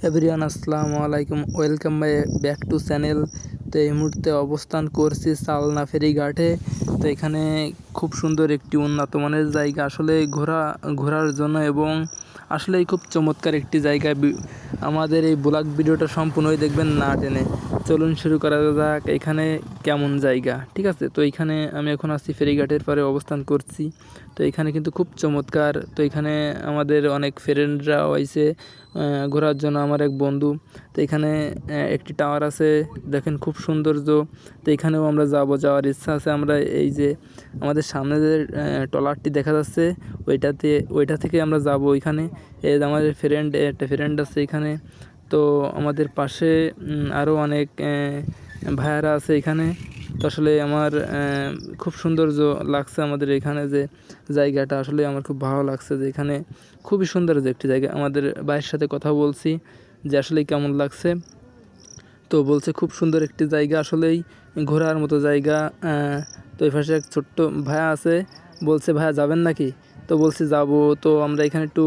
Everyone আসসালামু আলাইকুম, welcome back to channel. তো এই মুহূর্তে অবস্থান করছি চালনা ফেরিঘাটে। তো এখানে খুব সুন্দর একটি উন্নত মানের জায়গা, আসলে ঘোরার জন্য, এবং আসলেই খুব চমৎকার একটি জায়গা। আমাদের এই ব্লগ ভিডিওটা সম্পূর্ণই দেখবেন না টেনে। চলুন শুরু করা যাক। এখানে কেমন জায়গা, ঠিক আছে। তো এখানে আমি এখন আছি ফেরিঘাটের পরে অবস্থান করছি। তো এখানে কিন্তু খুব চমৎকার। তো এখানে আমাদের অনেক ফ্রেন্ডরাও আইছে ঘোরার জন্য, আমার এক বন্ধু। তো এখানে একটি টাওয়ার আছে, দেখেন খুব সৌন্দর্য। তো এখানেও আমরা যাওয়ার ইচ্ছা আছে। আমরা এই যে আমাদের সামনে যে ট্রলারটি দেখা যাচ্ছে, ওইটা থেকে আমরা যাব ওইখানে। এই যে আমাদের একটা ফ্রেন্ড আছে এখানে। তো আমাদের পাশে আরও অনেক ভাইয়ারা আছে এখানে। তো আসলে আমার খুব সৌন্দর্য লাগছে আমাদের এখানে যে জায়গাটা, আসলে আমার খুব ভালো লাগছে যে এখানে খুবই সুন্দর যে একটি জায়গা। আমাদের ভাইয়ের সাথে কথা বলছি যে আসলে কেমন লাগছে। তো বলছে খুব সুন্দর একটি জায়গা, আসলেই ঘোরার মতো জায়গা। তো এই পাশে এক ছোট্ট ভাইয়া আছে, বলছে ভাইয়া যাবেন নাকি? তো বলছি যাব। তো আমরা এখানে একটু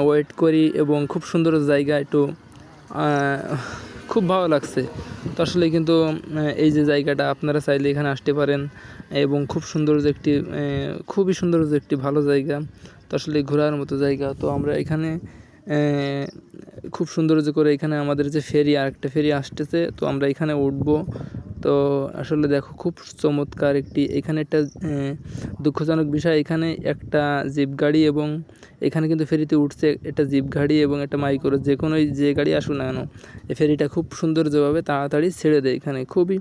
ওয়েট করি, এবং খুব সুন্দর জায়গা, একটু খুব ভালো লাগছে। তো আসলে কিন্তু এই যে জায়গাটা আপনারা চাইলে এখানে আসতে পারেন, এবং খুব সুন্দর যে একটি খুবই সুন্দর যে একটি ভালো জায়গা। তো আসলে ঘোরার মতো জায়গা। তো আমরা এখানে খুব সৌন্দর্য করে এখানে আমাদের যে আরেকটা ফেরি আসতেছে, তো আমরা এখানে উঠবো। তো আসলে দেখো খুব চমৎকার একটি, এখানে একটা দুঃখজনক বিষয়, এখানে একটা জিপ গাড়ি, এবং এখানে কিন্তু ফেরিতে উঠছে একটা জিপ গাড়ি এবং একটা মাইক্রো, যে গাড়ি আসুক না কেন, এই ফেরিটা খুব সৌন্দর্যভাবে তাড়াতাড়ি ছেড়ে দেয় এখানে। খুবই